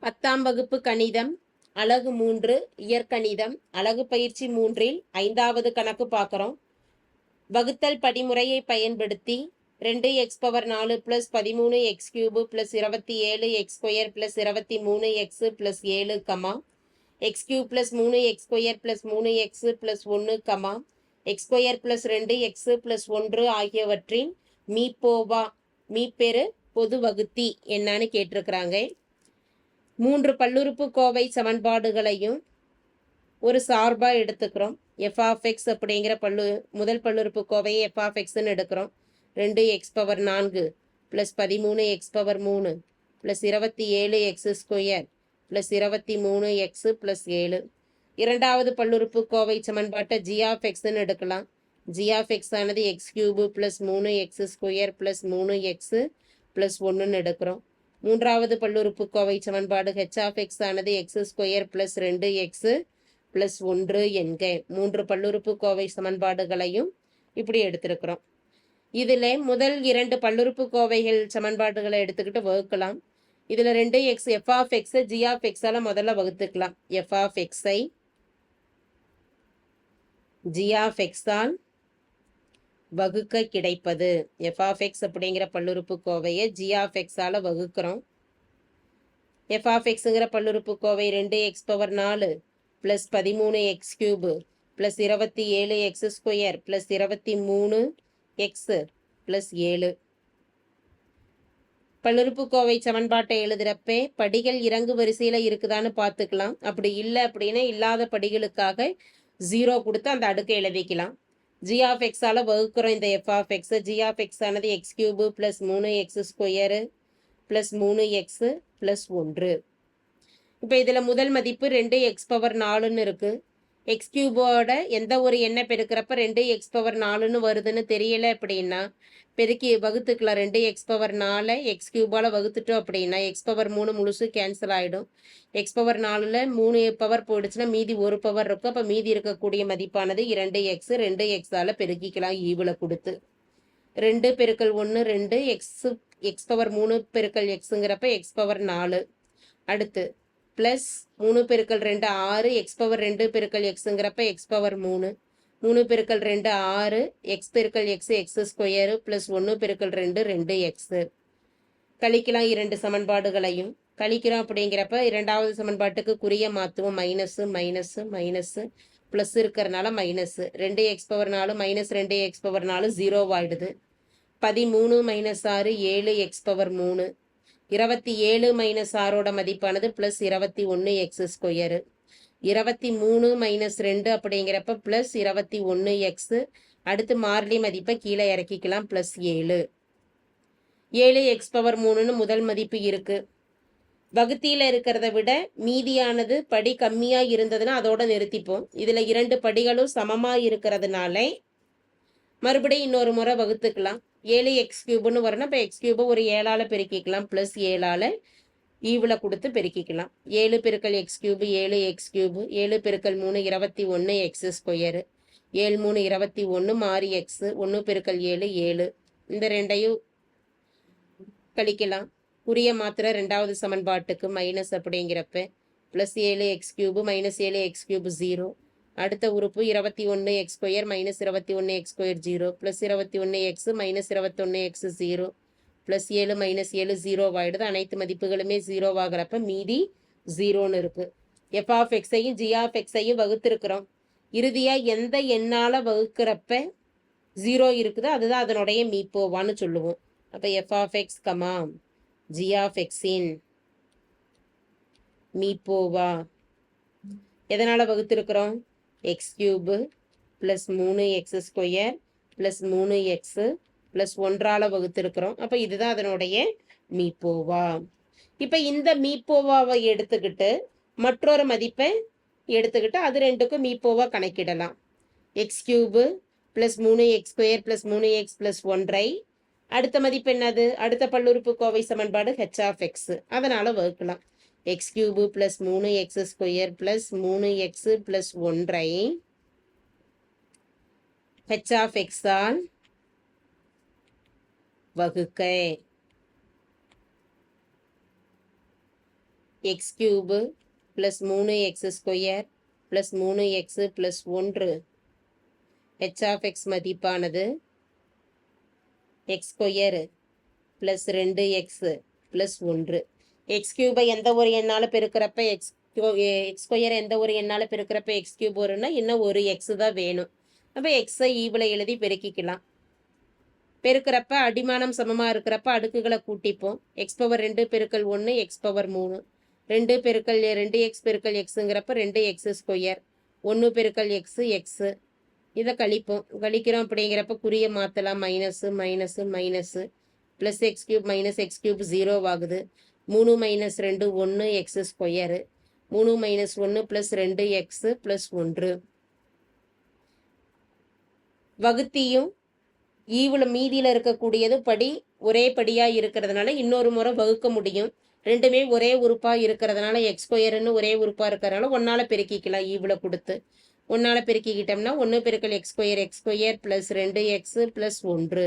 10ஆம் வகுப்பு கணிதம் அலகு 3 இயற்கணிதம் அலகு பயிற்சி 3இல் 5வது கணக்கு பார்க்குறோம். வகுத்தல் படிமுறையை பயன்படுத்தி 2x⁴ + 13x³ + 27x² + 23x + 7, x³ + 3x² + 3x + 1, x² + 2x + 1 ஆகியவற்றின் மீப்போவா மீப்பெரு பொது வகுத்தி என்னன்னு கேட்டிருக்கிறாங்க. 3 பல்லுறுப்புக்கோவை சமன்பாடுகளையும் ஒரு சார்பா எடுத்துக்கிறோம். f(x) அப்படிங்கிற முதல் பல்லுறுப்புக்கோவையை f(x)ன்னு எடுக்கிறோம். 2x⁴ + 13x⁴ + 27x² + 23x + 7. இரண்டாவது பல்லுறுப்புக்கோவை சமன்பாட்டை g(x)ன்னு எடுக்கலாம். g(x) ஆனது x³ + 3x² + 3x + 1ன்னு எடுக்கிறோம். மூன்றாவது பல்லுறுப்புக்கோவை சமன்பாடு h(x) ஆனது x² + 2x + 1 என்க. 3 பல்லுறுப்புக்கோவை சமன்பாடுகளையும் இப்படி எடுத்திருக்கிறோம். இதில் முதல் 2 பல்லுறுப்புக்கோவைகள் சமன்பாடுகளை எடுத்துக்கிட்டு வகுக்கலாம். இதில் 2x f(x) g(x)ஆல முதல்ல வகுத்துக்கலாம். f(x)ஐ g(x)ஆல் வகுக்க கிடைப்பது. f(x) அப்படிங்கிற பல்லுறுப்புக்கோவையை g(x)ஆல வகுக்கிறோம். f(x)ங்கிற பல்லுறுப்புக்கோவை 2x⁴ + 13x³ + 27x² + 23x + 7. பல்லுறுப்புக்கோவை சமன்பாட்டை எழுதுறப்ப படிகள் இறங்கு வரிசையில் இருக்குதான்னு பார்த்துக்கலாம். அப்படி இல்லை அப்படின்னா இல்லாத படிகளுக்காக 0 கொடுத்து அந்த அடுக்கை எழுதிக்கலாம். g(x)ஆல வகுக்கிறோம் இந்த f(x). g(x) ஆனது x³ + 3x² + 3x + 1. இப்போ இதில் முதல் மதிப்பு 2x⁴ இருக்கு. x³ எந்த ஒரு எண்ணை பெருக்கிறப்ப 2x⁴ வருதுன்னு தெரியல அப்படின்னா பெருக்கி வகுத்துக்கலாம். 2x⁴ x³ வகுத்துட்டோம் அப்படின்னா x⁴ முழுசு கேன்சல் ஆகிடும். x⁴ 3 பவர் போயிடுச்சுன்னா மீதி 1 பவர் இருக்கும். அப்போ மீதி இருக்கக்கூடிய மதிப்பானது 2x. 2x பெருக்கிக்கலாம் ஈவில் கொடுத்து. 2 × 1 2 x⁴ x ங்கிறப்ப x⁴. அடுத்து plus 3 × 2 6 x⁴ 2 xங்கிறப்ப x⁴. 3 × 2 6 x x² + 1 × 2 2x. கழிக்கலாம் இரண்டு சமன்பாடுகளையும். கழிக்கிறோம் அப்படிங்கிறப்ப இரண்டாவது சமன்பாட்டுக்கு குறிய மாற்றுவோம். மைனஸு மைனஸு மைனஸு ப்ளஸ் இருக்கிறதுனால மைனஸு. 2x⁴ - 2x⁴ 0 ஆகிடுது. 13 - 6 7x⁴. 27 - 6ஓட மதிப்பானது ப்ளஸ் 21x². 23 - 2 அப்படிங்கிறப்ப ப்ளஸ் 21x. அடுத்து மாறிலி மதிப்பை கீழே இறக்கிக்கலாம். ப்ளஸ் 7. 7x⁴ முதல் மதிப்பு இருக்கு. வகுத்தியில் இருக்கிறத விட மீதியானது படி கம்மியாக இருந்ததுன்னா அதோட நிறுத்திப்போம். இதில் 2 படிகளும் சமமாக இருக்கிறதுனால மறுபடியும் இன்னொரு முறை வகுத்துக்கலாம். 7x³ வரணும். இப்போ x³ ஒரு 7ஆல் பெருக்கிக்கலாம். ப்ளஸ் 7ஆல் ஈவில் கொடுத்து பெருக்கிக்கலாம். 7 × x³ 7x³. 7 × 3 21x². 7 3 21 மாறி x. 1 × 7 7. இந்த ரெண்டையும் கழிக்கலாம். குறிய மாத்திர ரெண்டாவது சமன்பாட்டுக்கு மைனஸ் அப்படிங்கிறப்ப ப்ளஸ் 7x³ - 7x³ 0. அடுத்த உறுப்பு 21x² - 21x² 0 plus 21x - 21x 0 plus 7 - 7 0 ஆகிடுது. அனைத்து மதிப்புகளுமே 0 ஆகிறப்ப மீதி 0ன்னு இருக்கு. f(x)ஐயும் g(x)ஐயும் வகுத்திருக்கிறோம். இறுதியாக எந்த எண்ணால் வகுக்கிறப்ப 0 இருக்குதோ அதுதான் அதனுடைய மீப்போவான்னு சொல்லுவோம். அப்போ f(x, g(x)இன் மீப்போவா எதனால் வகுத்திருக்கிறோம்? x³ + 3x² + 3x + 1ஆல் வகுத்திருக்கிறோம். அப்போ இதுதான் அதனுடைய மீப்போவா. இப்போ இந்த மீப்போவாவை எடுத்துக்கிட்டு மற்றொரு மதிப்பை எடுத்துக்கிட்டு அது ரெண்டுக்கும் மீப்போவா கணக்கிடலாம். x³ + 3x² + 3x + 1ஐ அடுத்த மதிப்பு என்னது? அடுத்த பல்லுறுப்புக்கோவை சமன்பாடு h(x). அதனால் வகுக்கலாம். x³ + 3x² + 3x + 1ஐ h(x)ஆல் வகுக்க. X cube plus 3x² plus 3x plus 1 H of x மதிப்பானது x² plus 2x plus 1. X கியூபை எந்த ஒரு எண்ணால் பெருக்கிறப்ப x² எந்த ஒரு எண்ணால் பெருக்கிறப்ப எக்ஸ் கியூப் வரும்னா இன்னும் ஒரு எக்ஸ் தான் வேணும். அப்போ எக்ஸை ஈவில் எழுதி பெருக்கிக்கலாம். பெருக்கிறப்ப அடிமானம் சமமாக இருக்கிறப்ப அடுக்குகளை கூட்டிப்போம். x⁻2 பெருக்கல் 1 x⁻3 2 பெருக்கல் 2x பெருக்கல் எக்ஸுங்கிறப்ப 2x², 1 பெருக்கல் எக்ஸு எக்ஸு. இதை கழிக்கிறோம் அப்படிங்கிறப்ப குறிய மாற்றலாம். Minus minus minus plus x³ minus x³ 0 ஆகுது. 3 - 2 1 x², 3 - 1 ப்ளஸ் 2x ப்ளஸ் 1. வகுத்தியும் ஈவில் மீதியில் இருக்கக்கூடியது படி ஒரே படியாக இருக்கிறதுனால இன்னொரு முறை வகுக்க முடியும். ரெண்டுமே ஒரே உறுப்பாக இருக்கிறதுனால x²ன்னு ஒரே உறுப்பாக இருக்கிறதுனால ஒன்றால் பெருக்கிக்கலாம். ஈவில் கொடுத்து ஒன்றால் பெருக்கிக்கிட்டோம்னா 1 பெருக்கல் x² ப்ளஸ் 2x ப்ளஸ் 1.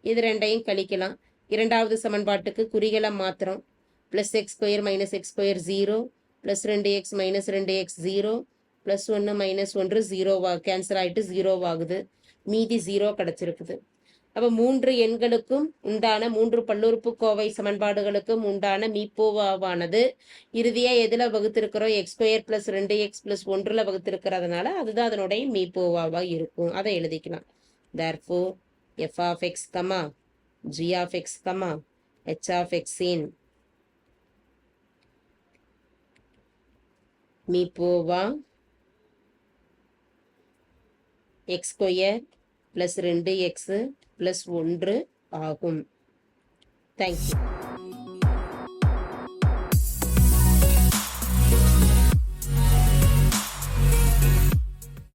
இது ரெண்டையும் கழிக்கலாம். இரண்டாவது சமன்பாட்டுக்கு குறிகளை மாத்திரம். Plus x² minus x² 0 plus 2x minus 2x 0 plus 1 minus 1 0 cancel ஆகிட்டு 0 ஆகுது. மீதி 0 கிடச்சிருக்குது. அப்போ 3 எண்களுக்கும் உண்டான 3 பல்லுறுப்புக்கோவை சமன்பாடுகளுக்கும் உண்டான மீப்போவானது இறுதியாக எதில் வகுத்திருக்கிறோம்? x² ப்ளஸ் 2x ப்ளஸ் 1 வகுத்திருக்கிறதுனால அதுதான் அதனுடைய மீப்போவாவாக இருக்கும். அதை எழுதிக்கலாம். therefore f of x, g of x, h of x in மீப்போவா x² ப்ளஸ் 2x ப்ளஸ் 1 ஆகும். தேங்க்யூ.